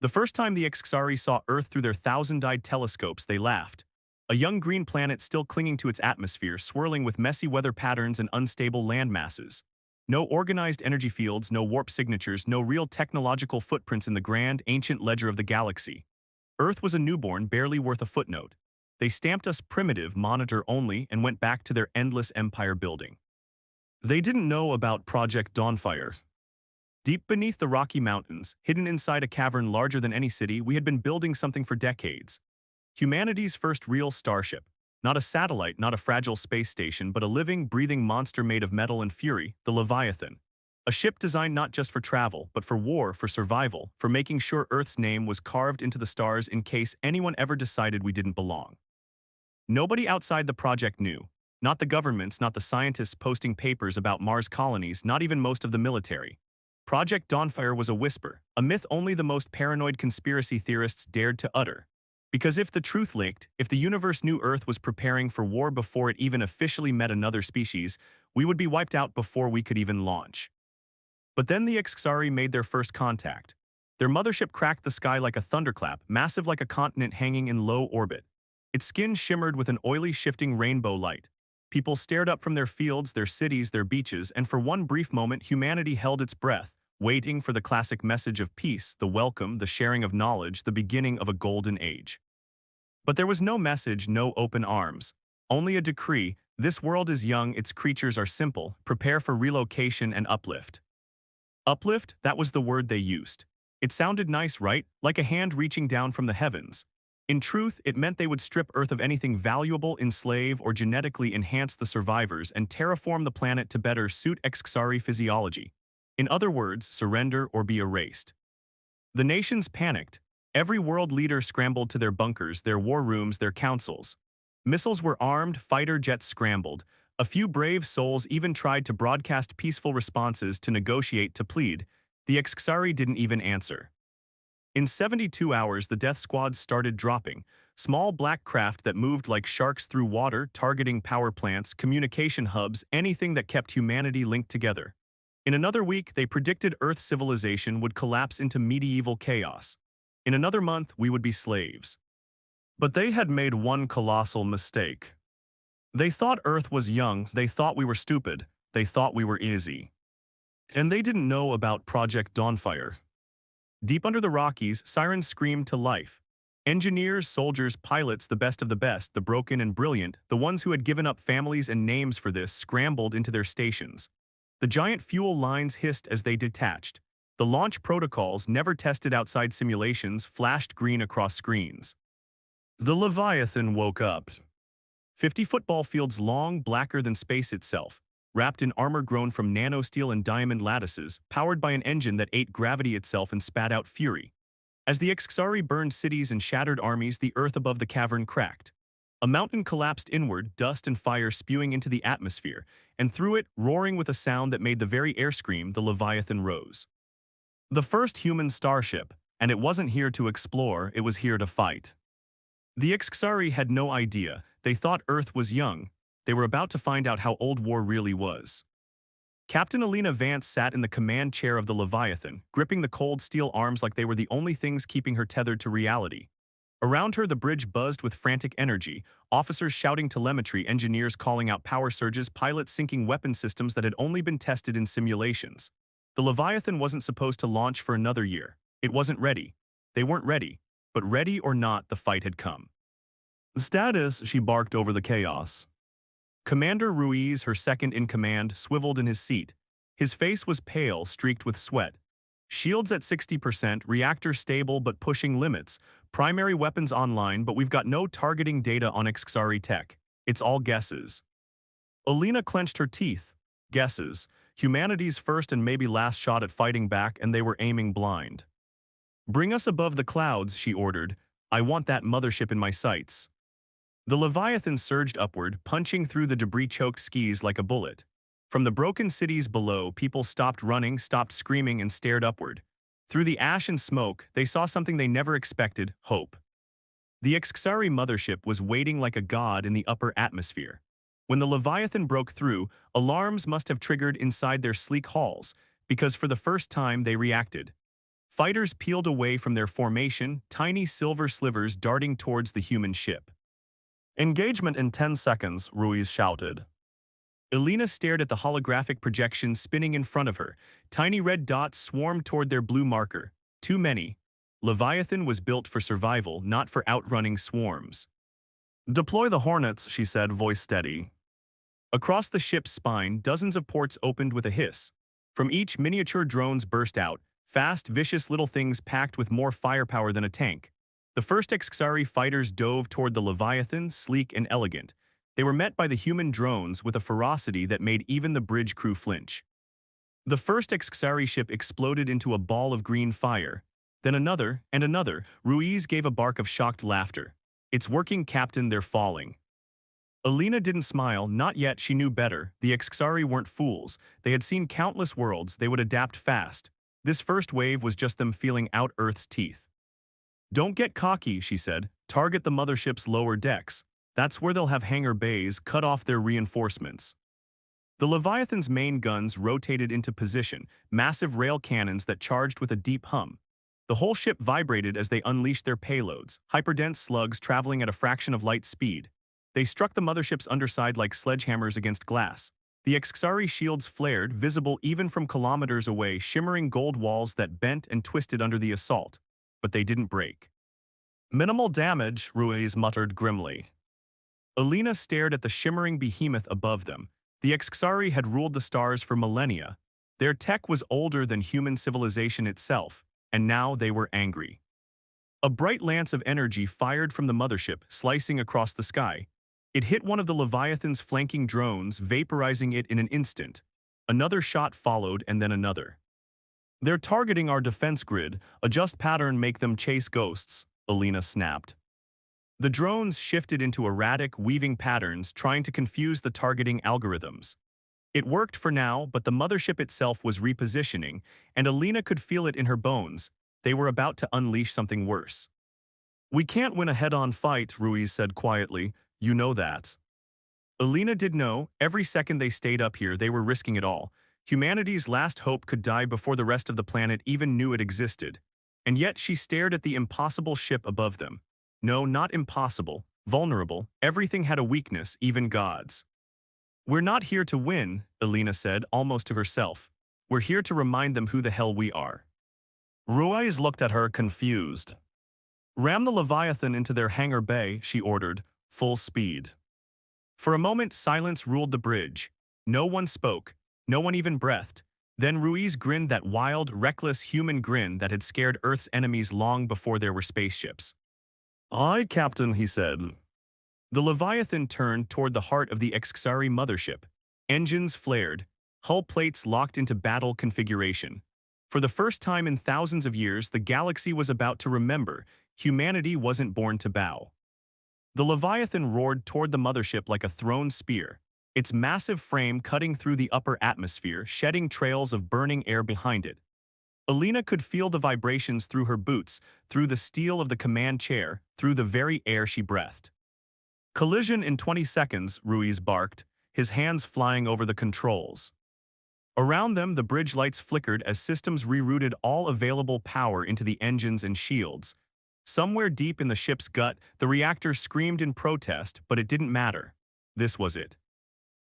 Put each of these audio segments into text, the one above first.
The first time the Xari saw Earth through their thousand-eyed telescopes, they laughed. A young green planet still clinging to its atmosphere, swirling with messy weather patterns and unstable land masses. No organized energy fields, no warp signatures, no real technological footprints in the grand, ancient ledger of the galaxy. Earth was a newborn, barely worth a footnote. They stamped us primitive, monitor only, and went back to their endless empire building. They didn't know about Project Dawnfire. Deep beneath the Rocky Mountains, hidden inside a cavern larger than any city, we had been building something for decades. Humanity's first real starship. Not a satellite, not a fragile space station, but a living, breathing monster made of metal and fury, the Leviathan. A ship designed not just for travel, but for war, for survival, for making sure Earth's name was carved into the stars in case anyone ever decided we didn't belong. Nobody outside the project knew. Not the governments, not the scientists posting papers about Mars colonies, not even most of the military. Project Dawnfire was a whisper, a myth only the most paranoid conspiracy theorists dared to utter. Because if the truth leaked, if the universe knew Earth was preparing for war before it even officially met another species, we would be wiped out before we could even launch. But then the Xari made their first contact. Their mothership cracked the sky like a thunderclap, massive like a continent hanging in low orbit. Its skin shimmered with an oily, shifting rainbow light. People stared up from their fields, their cities, their beaches, and for one brief moment humanity held its breath, waiting for the classic message of peace, the welcome, the sharing of knowledge, the beginning of a golden age. But there was no message, no open arms. Only a decree: this world is young, its creatures are simple, prepare for relocation and uplift. Uplift, that was the word they used. It sounded nice, right? Like a hand reaching down from the heavens. In truth, it meant they would strip Earth of anything valuable, enslave, or genetically enhance the survivors and terraform the planet to better suit Xari physiology. In other words, surrender or be erased. The nations panicked. Every world leader scrambled to their bunkers, their war rooms, their councils. Missiles were armed, fighter jets scrambled. A few brave souls even tried to broadcast peaceful responses, to negotiate, to plead. The Xari didn't even answer. In 72 hours, the death squads started dropping. Small black craft that moved like sharks through water, targeting power plants, communication hubs, anything that kept humanity linked together. In another week, they predicted Earth's civilization would collapse into medieval chaos. In another month, we would be slaves. But they had made one colossal mistake. They thought Earth was young, they thought we were stupid, they thought we were easy. And they didn't know about Project Dawnfire. Deep under the Rockies, sirens screamed to life. Engineers, soldiers, pilots, the best of the best, the broken and brilliant, the ones who had given up families and names for this, scrambled into their stations. The giant fuel lines hissed as they detached. The launch protocols, never tested outside simulations, flashed green across screens. The Leviathan woke up. 50 football fields long, blacker than space itself, wrapped in armor grown from nanosteel and diamond lattices, powered by an engine that ate gravity itself and spat out fury. As the Xari burned cities and shattered armies, the earth above the cavern cracked. A mountain collapsed inward, dust and fire spewing into the atmosphere, and through it, roaring with a sound that made the very air scream, the Leviathan rose. The first human starship, and it wasn't here to explore, it was here to fight. The Xari had no idea. They thought Earth was young. They were about to find out how old war really was. Captain Alina Vance sat in the command chair of the Leviathan, gripping the cold steel arms like they were the only things keeping her tethered to reality. Around her, the bridge buzzed with frantic energy, officers shouting telemetry, engineers calling out power surges, pilots syncing weapon systems that had only been tested in simulations. The Leviathan wasn't supposed to launch for another year. It wasn't ready. They weren't ready. But ready or not, the fight had come. "Status," she barked over the chaos. Commander Ruiz, her second-in-command, swiveled in his seat. His face was pale, streaked with sweat. Shields at 60%, reactor stable but pushing limits, primary weapons online, but we've got no targeting data on Xari tech. It's all guesses. Alina clenched her teeth. Guesses. Humanity's first and maybe last shot at fighting back, and they were aiming blind. "Bring us above the clouds," she ordered. "I want that mothership in my sights." The Leviathan surged upward, punching through the debris-choked skies like a bullet. From the broken cities below, people stopped running, stopped screaming, and stared upward. Through the ash and smoke, they saw something they never expected: hope. The Xari mothership was waiting like a god in the upper atmosphere. When the Leviathan broke through, alarms must have triggered inside their sleek halls, because for the first time they reacted. Fighters peeled away from their formation, tiny silver slivers darting towards the human ship. "Engagement in 10 seconds, Ruiz shouted. Elena stared at the holographic projection spinning in front of her. Tiny red dots swarmed toward their blue marker. Too many. Leviathan was built for survival, not for outrunning swarms. "Deploy the Hornets," she said, voice steady. Across the ship's spine, dozens of ports opened with a hiss. From each, miniature drones burst out, fast, vicious little things packed with more firepower than a tank. The first Xari fighters dove toward the Leviathan, sleek and elegant. They were met by the human drones with a ferocity that made even the bridge crew flinch. The first Xari ship exploded into a ball of green fire. Then another, and another. Ruiz gave a bark of shocked laughter. "It's working, Captain, they're falling." Alina didn't smile, not yet, she knew better. The Xari weren't fools. They had seen countless worlds, they would adapt fast. This first wave was just them feeling out Earth's teeth. "Don't get cocky," she said. "Target the mothership's lower decks. That's where they'll have hangar bays, cut off their reinforcements." The Leviathan's main guns rotated into position, massive rail cannons that charged with a deep hum. The whole ship vibrated as they unleashed their payloads, hyperdense slugs traveling at a fraction of light speed. They struck the mothership's underside like sledgehammers against glass. The Xari shields flared, visible even from kilometers away, shimmering gold walls that bent and twisted under the assault. But they didn't break. "Minimal damage," Ruiz muttered grimly. Alina stared at the shimmering behemoth above them. The Xari had ruled the stars for millennia. Their tech was older than human civilization itself, and now they were angry. A bright lance of energy fired from the mothership, slicing across the sky. It hit one of the Leviathan's flanking drones, vaporizing it in an instant. Another shot followed, and then another. "They're targeting our defense grid. Adjust pattern, make them chase ghosts," Alina snapped. The drones shifted into erratic, weaving patterns, trying to confuse the targeting algorithms. It worked for now, but the mothership itself was repositioning, and Alina could feel it in her bones. They were about to unleash something worse. "We can't win a head-on fight," Ruiz said quietly. "You know that." Alina did know. Every second they stayed up here, they were risking it all. Humanity's last hope could die before the rest of the planet even knew it existed. And yet she stared at the impossible ship above them. No, not impossible. Vulnerable. Everything had a weakness, even gods. "We're not here to win," Alina said, almost to herself. "We're here to remind them who the hell we are." Ruiz looked at her, confused. "Ram the Leviathan into their hangar bay," she ordered, full speed. For a moment, silence ruled the bridge. No one spoke. No one even breathed. Then Ruiz grinned that wild, reckless human grin that had scared Earth's enemies long before there were spaceships. "Aye, Captain," he said. The Leviathan turned toward the heart of the Xari mothership. Engines flared. Hull plates locked into battle configuration. For the first time in thousands of years, the galaxy was about to remember. Humanity wasn't born to bow. The Leviathan roared toward the mothership like a thrown spear, its massive frame cutting through the upper atmosphere, shedding trails of burning air behind it. Alina could feel the vibrations through her boots, through the steel of the command chair, through the very air she breathed. "Collision in 20 seconds, Ruiz barked, his hands flying over the controls. Around them, the bridge lights flickered as systems rerouted all available power into the engines and shields. Somewhere deep in the ship's gut, the reactor screamed in protest, but it didn't matter. This was it.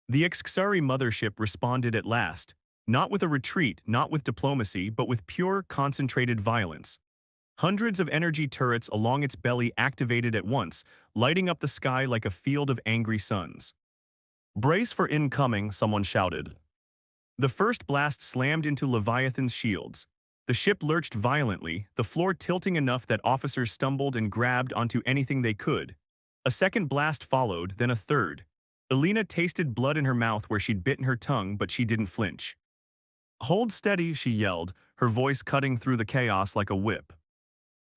The Xari mothership responded at last, not with a retreat, not with diplomacy, but with pure, concentrated violence. Hundreds of energy turrets along its belly activated at once, lighting up the sky like a field of angry suns. "Brace for incoming," someone shouted. The first blast slammed into Leviathan's shields. The ship lurched violently, the floor tilting enough that officers stumbled and grabbed onto anything they could. A second blast followed, then a third. Alina tasted blood in her mouth where she'd bitten her tongue, but she didn't flinch. "Hold steady," she yelled, her voice cutting through the chaos like a whip.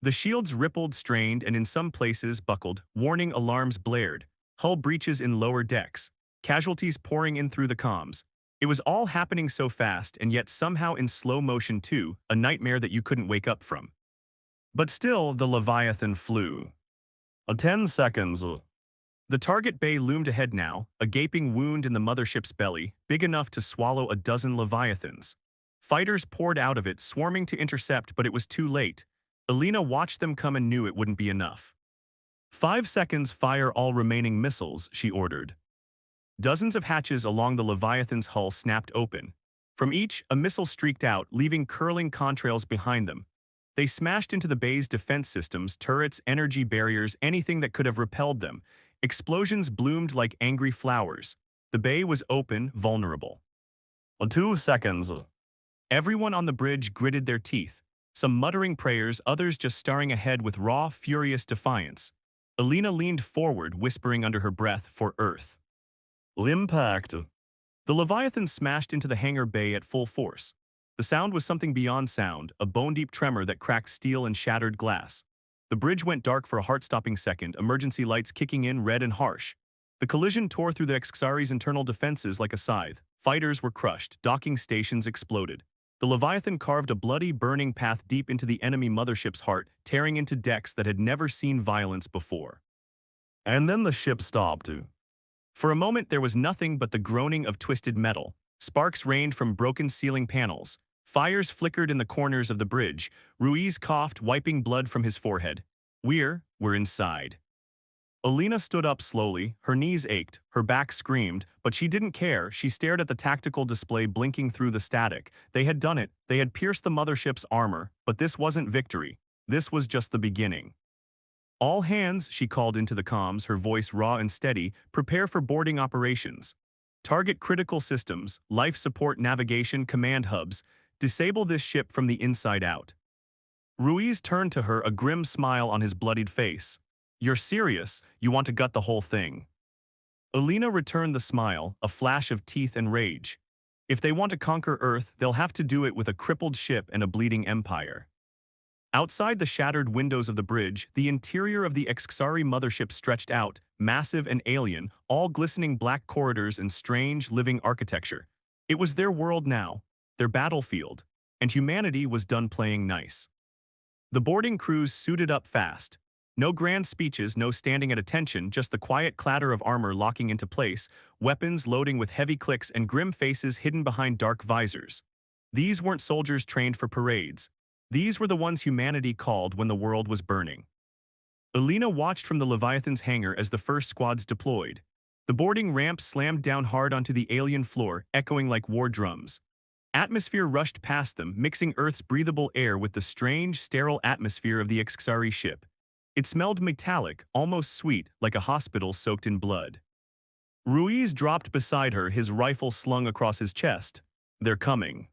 The shields rippled, strained, and in some places buckled. Warning alarms blared. Hull breaches in lower decks. Casualties pouring in through the comms. It was all happening so fast, and yet somehow in slow motion too, a nightmare that you couldn't wake up from. But still, the Leviathan flew. 10 seconds. The target bay loomed ahead now, a gaping wound in the mothership's belly, big enough to swallow a dozen Leviathans. Fighters poured out of it, swarming to intercept, but it was too late. Alina watched them come and knew it wouldn't be enough. 5 seconds, fire all remaining missiles, she ordered. Dozens of hatches along the Leviathan's hull snapped open. From each, a missile streaked out, leaving curling contrails behind them. They smashed into the bay's defense systems, turrets, energy barriers, anything that could have repelled them. Explosions bloomed like angry flowers. The bay was open, vulnerable. 2 seconds. Everyone on the bridge gritted their teeth, some muttering prayers, others just staring ahead with raw, furious defiance. Alina leaned forward, whispering under her breath, "For Earth." Impact. The Leviathan smashed into the hangar bay at full force. The sound was something beyond sound, a bone-deep tremor that cracked steel and shattered glass. The bridge went dark for a heart-stopping second, emergency lights kicking in red and harsh. The collision tore through the Xari's internal defenses like a scythe. Fighters were crushed, docking stations exploded. The Leviathan carved a bloody, burning path deep into the enemy mothership's heart, tearing into decks that had never seen violence before. And then the ship stopped. For a moment there was nothing but the groaning of twisted metal. Sparks rained from broken ceiling panels. Fires flickered in the corners of the bridge. Ruiz coughed, wiping blood from his forehead. We're inside. Alina stood up slowly. Her knees ached, her back screamed, but she didn't care. She stared at the tactical display blinking through the static. They had done it. They had pierced the mothership's armor, but this wasn't victory. This was just the beginning. "All hands," she called into the comms, her voice raw and steady, "prepare for boarding operations. Target critical systems, life support, navigation, command hubs. Disable this ship from the inside out." Ruiz turned to her, a grim smile on his bloodied face. "You're serious? You want to gut the whole thing?" Alina returned the smile, a flash of teeth and rage. "If they want to conquer Earth, they'll have to do it with a crippled ship and a bleeding empire." Outside the shattered windows of the bridge, the interior of the Xari mothership stretched out, massive and alien, all glistening black corridors and strange, living architecture. It was their world now, their battlefield, and humanity was done playing nice. The boarding crews suited up fast. No grand speeches, no standing at attention, just the quiet clatter of armor locking into place, weapons loading with heavy clicks, and grim faces hidden behind dark visors. These weren't soldiers trained for parades. These were the ones humanity called when the world was burning. Alina watched from the Leviathan's hangar as the first squads deployed. The boarding ramp slammed down hard onto the alien floor, echoing like war drums. Atmosphere rushed past them, mixing Earth's breathable air with the strange, sterile atmosphere of the Xari ship. It smelled metallic, almost sweet, like a hospital soaked in blood. Ruiz dropped beside her, his rifle slung across his chest. "They're coming."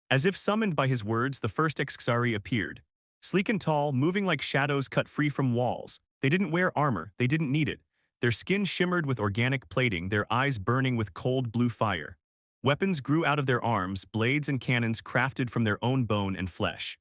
As if summoned by his words, the first Xari appeared. Sleek and tall, moving like shadows cut free from walls. They didn't wear armor, they didn't need it. Their skin shimmered with organic plating, their eyes burning with cold blue fire. Weapons grew out of their arms, blades and cannons crafted from their own bone and flesh.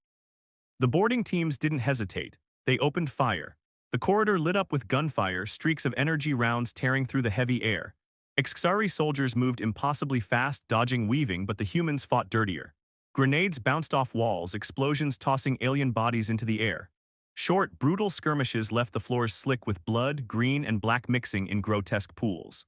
The boarding teams didn't hesitate. They opened fire. The corridor lit up with gunfire, streaks of energy rounds tearing through the heavy air. Xari soldiers moved impossibly fast, dodging, weaving, but the humans fought dirtier. Grenades bounced off walls, explosions tossing alien bodies into the air. Short, brutal skirmishes left the floors slick with blood, green and black mixing in grotesque pools.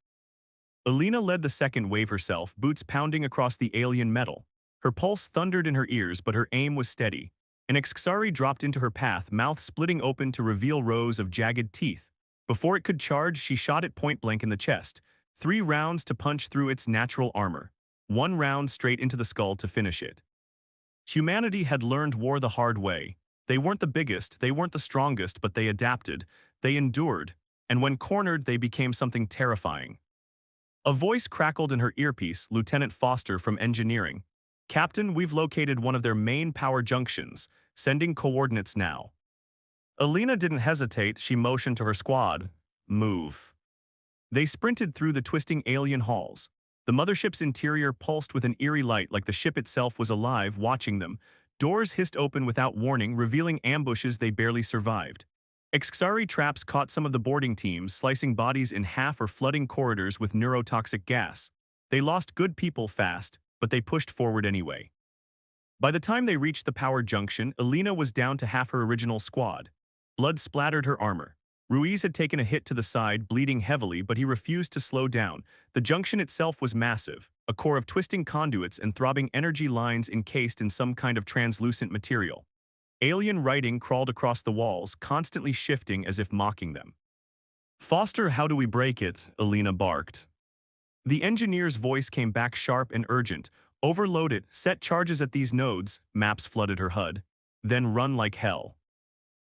Alina led the second wave herself, boots pounding across the alien metal. Her pulse thundered in her ears, but her aim was steady. An Xari dropped into her path, mouth splitting open to reveal rows of jagged teeth. Before it could charge, she shot it point-blank in the chest. 3 rounds to punch through its natural armor. 1 round straight into the skull to finish it. Humanity had learned war the hard way. They weren't the biggest, they weren't the strongest, but they adapted. They endured. And when cornered, they became something terrifying. A voice crackled in her earpiece, Lieutenant Foster from Engineering. "Captain, we've located one of their main power junctions. Sending coordinates now." Alina didn't hesitate, she motioned to her squad. "Move." They sprinted through the twisting alien halls. The mothership's interior pulsed with an eerie light, like the ship itself was alive, watching them. Doors hissed open without warning, revealing ambushes they barely survived. Xari traps caught some of the boarding teams, slicing bodies in half or flooding corridors with neurotoxic gas. They lost good people fast, but they pushed forward anyway. By the time they reached the power junction, Alina was down to half her original squad. Blood splattered her armor. Ruiz had taken a hit to the side, bleeding heavily, but he refused to slow down. The junction itself was massive, a core of twisting conduits and throbbing energy lines encased in some kind of translucent material. Alien writing crawled across the walls, constantly shifting as if mocking them. "Foster, how do we break it?" Alina barked. The engineer's voice came back sharp and urgent. "Overload it, set charges at these nodes," maps flooded her HUD. "Then run like hell."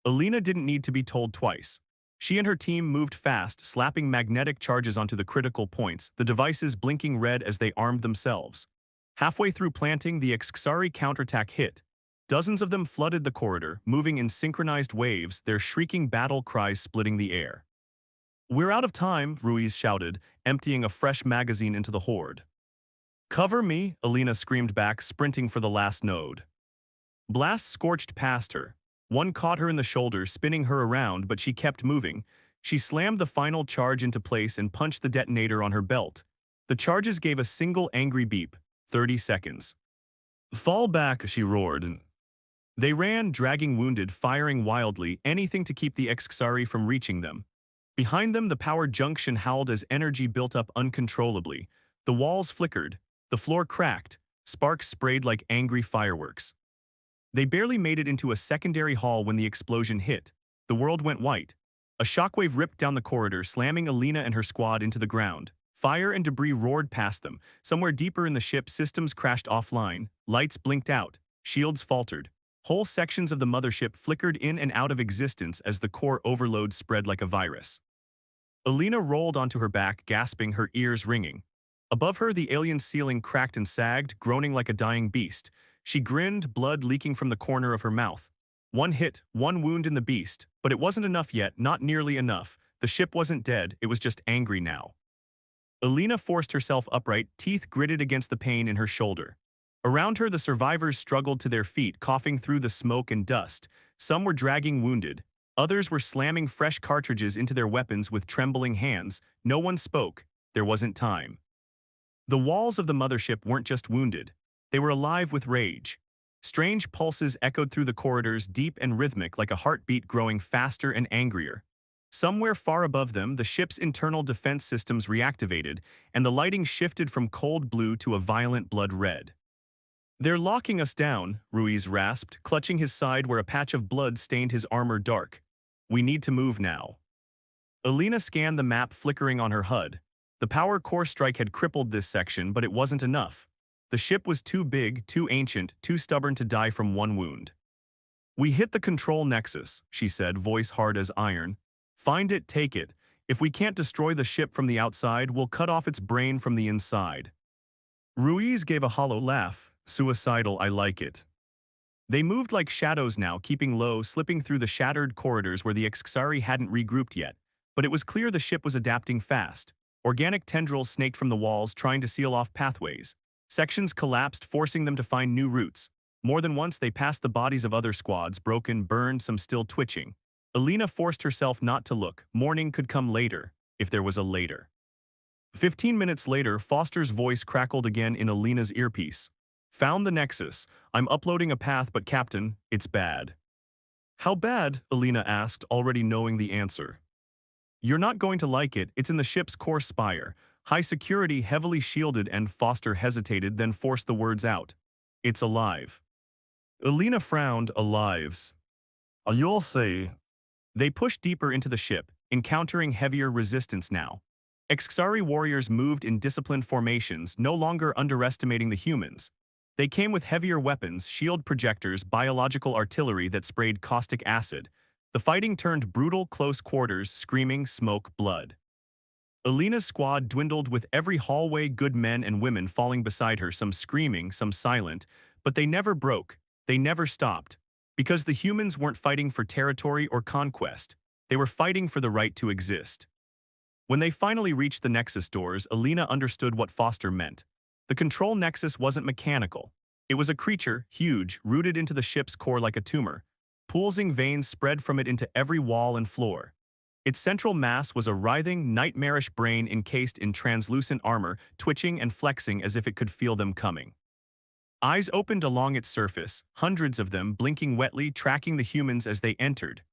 Alina didn't need to be told twice. She and her team moved fast, slapping magnetic charges onto the critical points, the devices blinking red as they armed themselves. Halfway through planting, the Xxari counterattack hit. Dozens of them flooded the corridor, moving in synchronized waves, their shrieking battle cries splitting the air. "We're out of time," Ruiz shouted, emptying a fresh magazine into the horde. "Cover me," Alina screamed back, sprinting for the last node. Blasts scorched past her. One caught her in the shoulder, spinning her around, but she kept moving. She slammed the final charge into place and punched the detonator on her belt. The charges gave a single angry beep. 30 seconds. "Fall back," she roared. They ran, dragging wounded, firing wildly, anything to keep the Xxari from reaching them. Behind them, the power junction howled as energy built up uncontrollably. The walls flickered. The floor cracked. Sparks sprayed like angry fireworks. They barely made it into a secondary hall when the explosion hit. The world went white. A shockwave ripped down the corridor, slamming Alina and her squad into the ground. Fire and debris roared past them. Somewhere deeper in the ship, systems crashed offline. Lights blinked out. Shields faltered. Whole sections of the mothership flickered in and out of existence as the core overload spread like a virus. Alina rolled onto her back, gasping, her ears ringing. Above her, the alien ceiling cracked and sagged, groaning like a dying beast. She grinned, blood leaking from the corner of her mouth. One hit, one wound in the beast, but it wasn't enough yet, not nearly enough. The ship wasn't dead, it was just angry now. Alina forced herself upright, teeth gritted against the pain in her shoulder. Around her, the survivors struggled to their feet, coughing through the smoke and dust. Some were dragging wounded. Others were slamming fresh cartridges into their weapons with trembling hands. No one spoke. There wasn't time. The walls of the mothership weren't just wounded. They were alive with rage. Strange pulses echoed through the corridors, deep and rhythmic, like a heartbeat growing faster and angrier. Somewhere far above them, the ship's internal defense systems reactivated, and the lighting shifted from cold blue to a violent blood red. "They're locking us down," Ruiz rasped, clutching his side where a patch of blood stained his armor dark. "We need to move now." Alina scanned the map flickering on her HUD. The power core strike had crippled this section, but it wasn't enough. The ship was too big, too ancient, too stubborn to die from one wound. "We hit the control nexus," she said, voice hard as iron. "Find it, take it. If we can't destroy the ship from the outside, we'll cut off its brain from the inside." Ruiz gave a hollow laugh. "Suicidal, I like it." They moved like shadows now, keeping low, slipping through the shattered corridors where the Xxari hadn't regrouped yet. But it was clear the ship was adapting fast. Organic tendrils snaked from the walls, trying to seal off pathways. Sections collapsed, forcing them to find new routes. More than once, they passed the bodies of other squads, broken, burned, some still twitching. Alina forced herself not to look. Morning could come later, if there was a later. 15 minutes later, Foster's voice crackled again in Alina's earpiece. "Found the nexus. I'm uploading a path, but Captain, it's bad." "How bad?" Alina asked, already knowing the answer. "You're not going to like it. It's in the ship's core spire. High security, heavily shielded," and Foster hesitated, then forced the words out. "It's alive." Alina frowned. "Alives. You'll see." They pushed deeper into the ship, encountering heavier resistance now. Xxari warriors moved in disciplined formations, no longer underestimating the humans. They came with heavier weapons, shield projectors, biological artillery that sprayed caustic acid. The fighting turned brutal, close quarters, screaming, smoke, blood. Alina's squad dwindled with every hallway, good men and women falling beside her, some screaming, some silent, but they never broke, they never stopped. Because the humans weren't fighting for territory or conquest, they were fighting for the right to exist. When they finally reached the Nexus doors, Alina understood what Foster meant. The control nexus wasn't mechanical. It was a creature, huge, rooted into the ship's core like a tumor. Pulsing veins spread from it into every wall and floor. Its central mass was a writhing, nightmarish brain encased in translucent armor, twitching and flexing as if it could feel them coming. Eyes opened along its surface, hundreds of them blinking wetly, tracking the humans as they entered.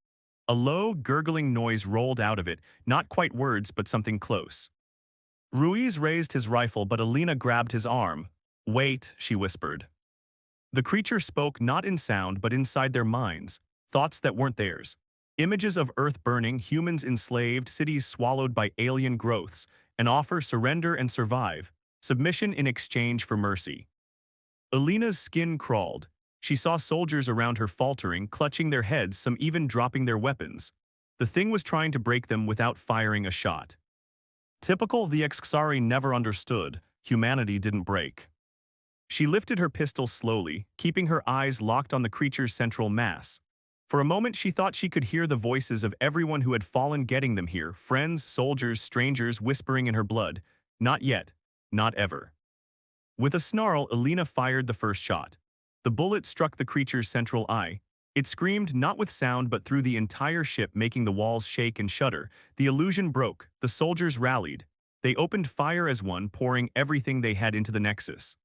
A low, gurgling noise rolled out of it, not quite words but something close. Ruiz raised his rifle, but Alina grabbed his arm. "Wait," she whispered. The creature spoke not in sound but inside their minds, thoughts that weren't theirs. Images of Earth burning, humans enslaved, cities swallowed by alien growths, an offer: surrender and survive, submission in exchange for mercy. Alina's skin crawled. She saw soldiers around her faltering, clutching their heads, some even dropping their weapons. The thing was trying to break them without firing a shot. Typical, the Xari never understood. Humanity didn't break. She lifted her pistol slowly, keeping her eyes locked on the creature's central mass. For a moment she thought she could hear the voices of everyone who had fallen getting them here, friends, soldiers, strangers, whispering in her blood. Not yet. Not ever. With a snarl, Alina fired the first shot. The bullet struck the creature's central eye. It screamed not with sound but through the entire ship, making the walls shake and shudder. The illusion broke. The soldiers rallied. They opened fire as one, pouring everything they had into the Nexus.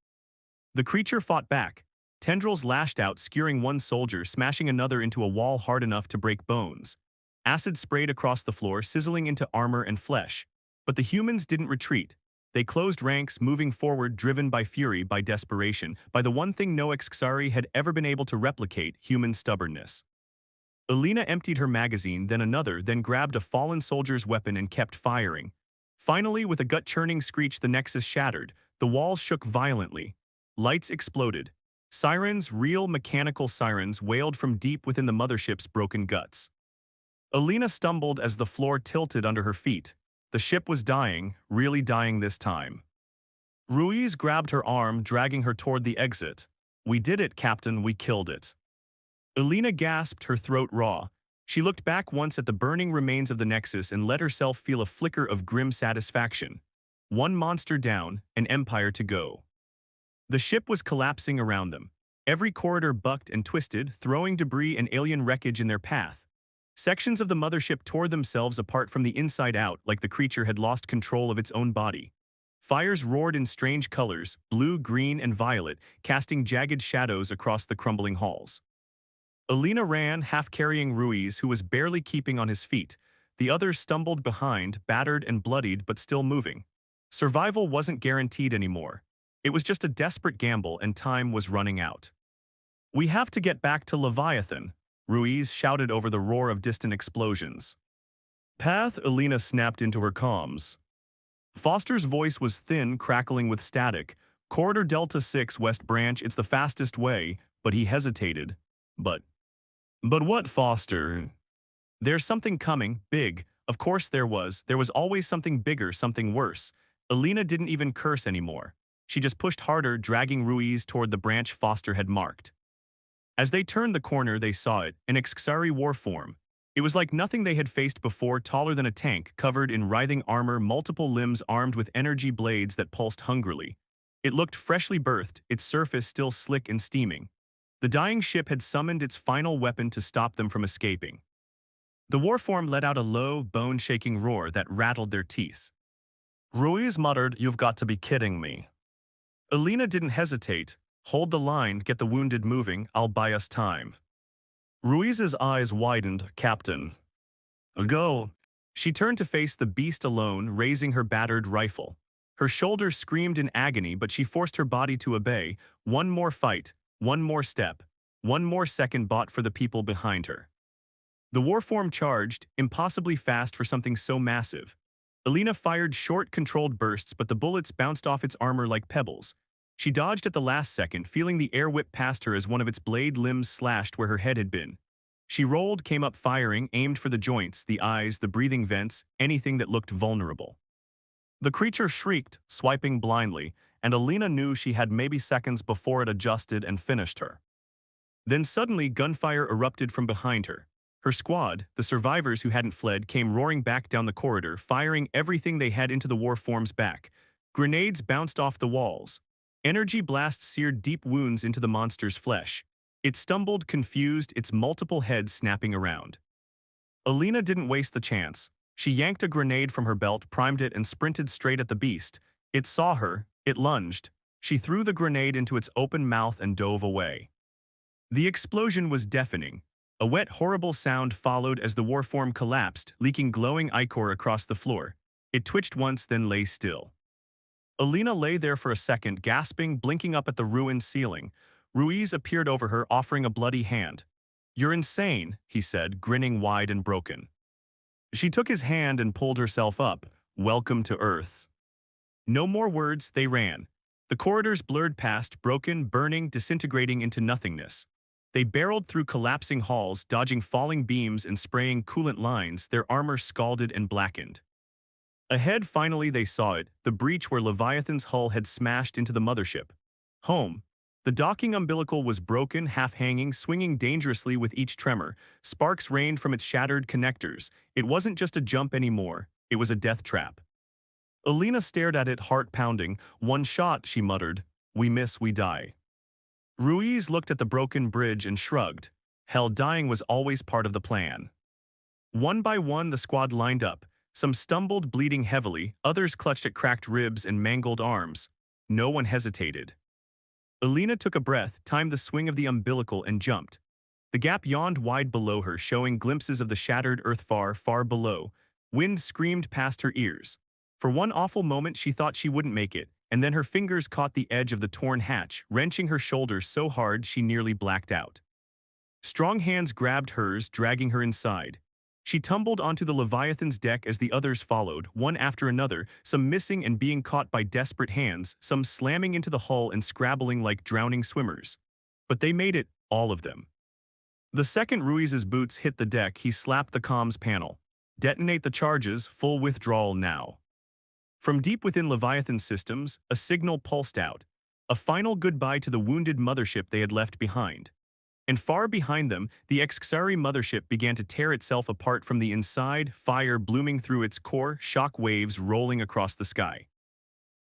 The creature fought back. Tendrils lashed out, skewering one soldier, smashing another into a wall hard enough to break bones. Acid sprayed across the floor, sizzling into armor and flesh. But the humans didn't retreat. They closed ranks, moving forward, driven by fury, by desperation, by the one thing no Xari had ever been able to replicate: human stubbornness. Alina emptied her magazine, then another, then grabbed a fallen soldier's weapon and kept firing. Finally, with a gut-churning screech, the Nexus shattered. The walls shook violently. Lights exploded. Sirens, real mechanical sirens, wailed from deep within the mothership's broken guts. Alina stumbled as the floor tilted under her feet. The ship was dying, really dying this time. Ruiz grabbed her arm, dragging her toward the exit. "We did it, Captain, we killed it." Alina gasped, her throat raw. She looked back once at the burning remains of the Nexus and let herself feel a flicker of grim satisfaction. One monster down, an empire to go. The ship was collapsing around them. Every corridor bucked and twisted, throwing debris and alien wreckage in their path. Sections of the mothership tore themselves apart from the inside out, like the creature had lost control of its own body. Fires roared in strange colors, blue, green, and violet, casting jagged shadows across the crumbling halls. Alina ran, half carrying Ruiz, who was barely keeping on his feet. The others stumbled behind, battered and bloodied but still moving. Survival wasn't guaranteed anymore. It was just a desperate gamble, and time was running out. "We have to get back to Leviathan," Ruiz shouted over the roar of distant explosions. "Path," Alina snapped into her comms. Foster's voice was thin, crackling with static. "Corridor Delta 6, West Branch, it's the fastest way," but he hesitated. But what, Foster?" "There's something coming, big." Of course there was. There was always something bigger, something worse. Alina didn't even curse anymore. She just pushed harder, dragging Ruiz toward the branch Foster had marked. As they turned the corner, they saw it, an Xari war form. It was like nothing they had faced before, taller than a tank, covered in writhing armor, multiple limbs armed with energy blades that pulsed hungrily. It looked freshly birthed, its surface still slick and steaming. The dying ship had summoned its final weapon to stop them from escaping. The warform let out a low, bone-shaking roar that rattled their teeth. Ruiz muttered, "You've got to be kidding me." Alina didn't hesitate. "Hold the line, get the wounded moving, I'll buy us time." Ruiz's eyes widened. "Captain." "Go." She turned to face the beast alone, raising her battered rifle. Her shoulders screamed in agony, but she forced her body to obey. One more fight, one more step, one more second bought for the people behind her. The warform charged, impossibly fast for something so massive. Alina fired short, controlled bursts, but the bullets bounced off its armor like pebbles. She dodged at the last second, feeling the air whip past her as one of its blade limbs slashed where her head had been. She rolled, came up firing, aimed for the joints, the eyes, the breathing vents, anything that looked vulnerable. The creature shrieked, swiping blindly, and Alina knew she had maybe seconds before it adjusted and finished her. Then suddenly gunfire erupted from behind her. Her squad, the survivors who hadn't fled, came roaring back down the corridor, firing everything they had into the warform's back. Grenades bounced off the walls. Energy blasts seared deep wounds into the monster's flesh. It stumbled, confused, its multiple heads snapping around. Alina didn't waste the chance. She yanked a grenade from her belt, primed it, and sprinted straight at the beast. It saw her. It lunged. She threw the grenade into its open mouth and dove away. The explosion was deafening. A wet, horrible sound followed as the warform collapsed, leaking glowing ichor across the floor. It twitched once, then lay still. Alina lay there for a second, gasping, blinking up at the ruined ceiling. Ruiz appeared over her, offering a bloody hand. "You're insane," he said, grinning wide and broken. She took his hand and pulled herself up. "Welcome to Earth." No more words, they ran. The corridors blurred past, broken, burning, disintegrating into nothingness. They barreled through collapsing halls, dodging falling beams and spraying coolant lines, their armor scalded and blackened. Ahead, finally they saw it, the breach where Leviathan's hull had smashed into the mothership. Home. The docking umbilical was broken, half-hanging, swinging dangerously with each tremor. Sparks rained from its shattered connectors. It wasn't just a jump anymore, it was a death trap. Alina stared at it, heart pounding. "One shot," she muttered. "We miss, we die." Ruiz looked at the broken bridge and shrugged. Hell, dying was always part of the plan. One by one the squad lined up. Some stumbled, bleeding heavily, others clutched at cracked ribs and mangled arms. No one hesitated. Alina took a breath, timed the swing of the umbilical, and jumped. The gap yawned wide below her, showing glimpses of the shattered earth far, far below. Wind screamed past her ears. For one awful moment she thought she wouldn't make it, and then her fingers caught the edge of the torn hatch, wrenching her shoulders so hard she nearly blacked out. Strong hands grabbed hers, dragging her inside. She tumbled onto the Leviathan's deck as the others followed, one after another, some missing and being caught by desperate hands, some slamming into the hull and scrabbling like drowning swimmers. But they made it, all of them. The second Ruiz's boots hit the deck, he slapped the comms panel. "Detonate the charges, full withdrawal now." From deep within Leviathan's systems, a signal pulsed out. A final goodbye to the wounded mothership they had left behind. And far behind them, the Xxari mothership began to tear itself apart from the inside, fire blooming through its core, shock waves rolling across the sky.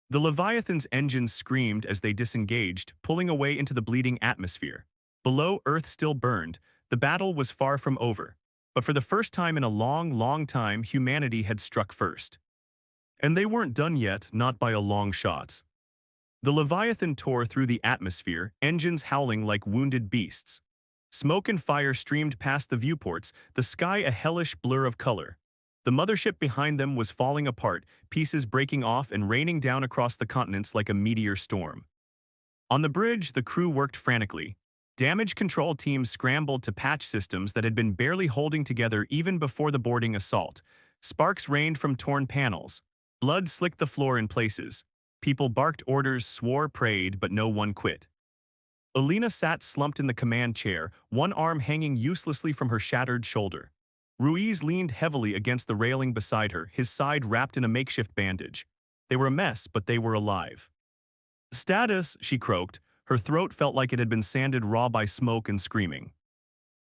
The Leviathan's engines screamed as they disengaged, pulling away into the bleeding atmosphere. Below, Earth still burned. The battle was far from over. But for the first time in a long, long time, humanity had struck first. And they weren't done yet, not by a long shot. The Leviathan tore through the atmosphere, engines howling like wounded beasts. Smoke and fire streamed past the viewports, the sky a hellish blur of color. The mothership behind them was falling apart, pieces breaking off and raining down across the continents like a meteor storm. On the bridge, the crew worked frantically. Damage control teams scrambled to patch systems that had been barely holding together even before the boarding assault. Sparks rained from torn panels. Blood slicked the floor in places. People barked orders, swore, prayed, but no one quit. Alina sat slumped in the command chair, one arm hanging uselessly from her shattered shoulder. Ruiz leaned heavily against the railing beside her, his side wrapped in a makeshift bandage. They were a mess, but they were alive. "Status," she croaked. Her throat felt like it had been sanded raw by smoke and screaming.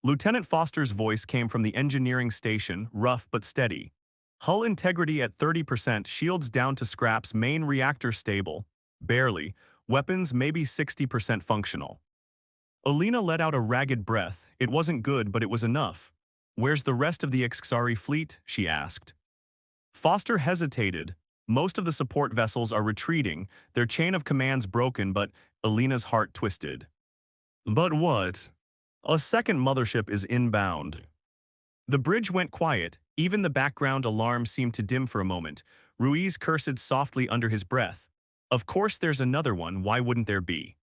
Lieutenant Foster's voice came from the engineering station, rough but steady. "Hull integrity at 30%, shields down to scraps, main reactor stable. Barely. Weapons maybe 60% functional." Alina let out a ragged breath. It wasn't good, but it was enough. "Where's the rest of the Xxari fleet?" she asked. Foster hesitated. "Most of the support vessels are retreating, their chain of command's broken," but Alina's heart twisted. "But what? A second mothership is inbound." The bridge went quiet. Even the background alarm seemed to dim for a moment. Ruiz cursed softly under his breath. "Of course there's another one, why wouldn't there be?"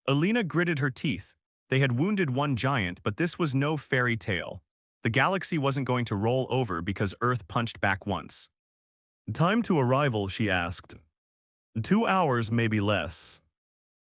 Alina gritted her teeth. They had wounded one giant, but this was no fairy tale. The galaxy wasn't going to roll over because Earth punched back once. "Time to arrival," she asked. 2 hours, maybe less."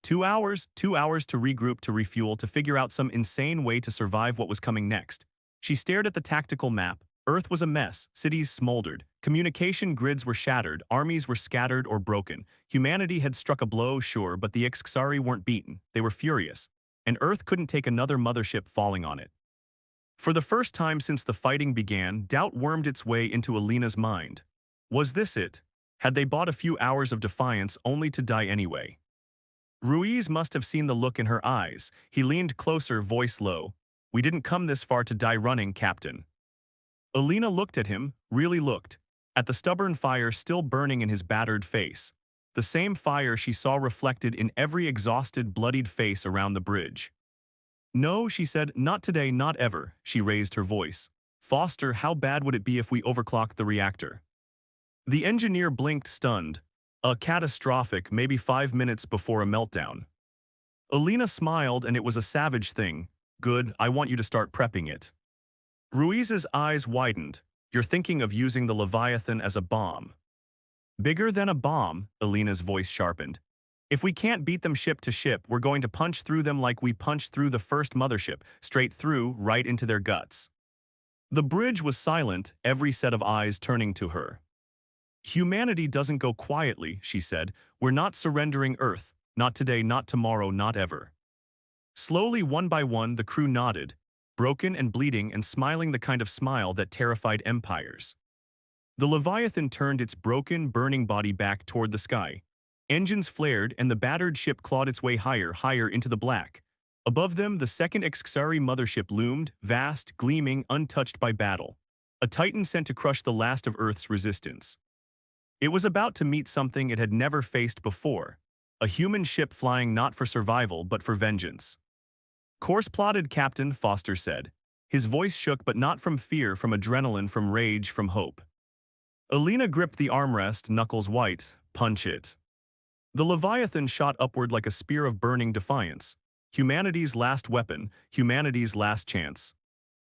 2 hours? 2 hours to regroup, to refuel, to figure out some insane way to survive what was coming next. She stared at the tactical map. Earth was a mess, cities smoldered, communication grids were shattered, armies were scattered or broken. Humanity had struck a blow, sure, but the Xxari weren't beaten. They were furious. And Earth couldn't take another mothership falling on it. For the first time since the fighting began, doubt wormed its way into Alina's mind. Was this it? Had they bought a few hours of defiance only to die anyway? Ruiz must have seen the look in her eyes. He leaned closer, voice low. "We didn't come this far to die running, Captain." Alina looked at him, really looked, at the stubborn fire still burning in his battered face. The same fire she saw reflected in every exhausted, bloodied face around the bridge. "No," she said, "not today, not ever." She raised her voice. "Foster, how bad would it be if we overclocked the reactor?" The engineer blinked, stunned. A catastrophic, maybe 5 minutes before a meltdown. Alina smiled and it was a savage thing. Good, I want you to start prepping it. Ruiz's eyes widened. You're thinking of using the Leviathan as a bomb. Bigger than a bomb, Alina's voice sharpened. If we can't beat them ship to ship, we're going to punch through them like we punched through the first mothership, straight through, right into their guts. The bridge was silent, every set of eyes turning to her. Humanity doesn't go quietly, she said. We're not surrendering Earth. Not today, not tomorrow, not ever. Slowly, one by one, the crew nodded, broken and bleeding and smiling the kind of smile that terrified empires. The Leviathan turned its broken, burning body back toward the sky. Engines flared and the battered ship clawed its way higher, higher into the black. Above them, the second Xxari mothership loomed, vast, gleaming, untouched by battle. A titan sent to crush the last of Earth's resistance. It was about to meet something it had never faced before. A human ship flying not for survival but for vengeance. Course plotted, Captain, Foster said. His voice shook, but not from fear, from adrenaline, from rage, from hope. Alina gripped the armrest, knuckles white. Punch it. The Leviathan shot upward like a spear of burning defiance. Humanity's last weapon, humanity's last chance.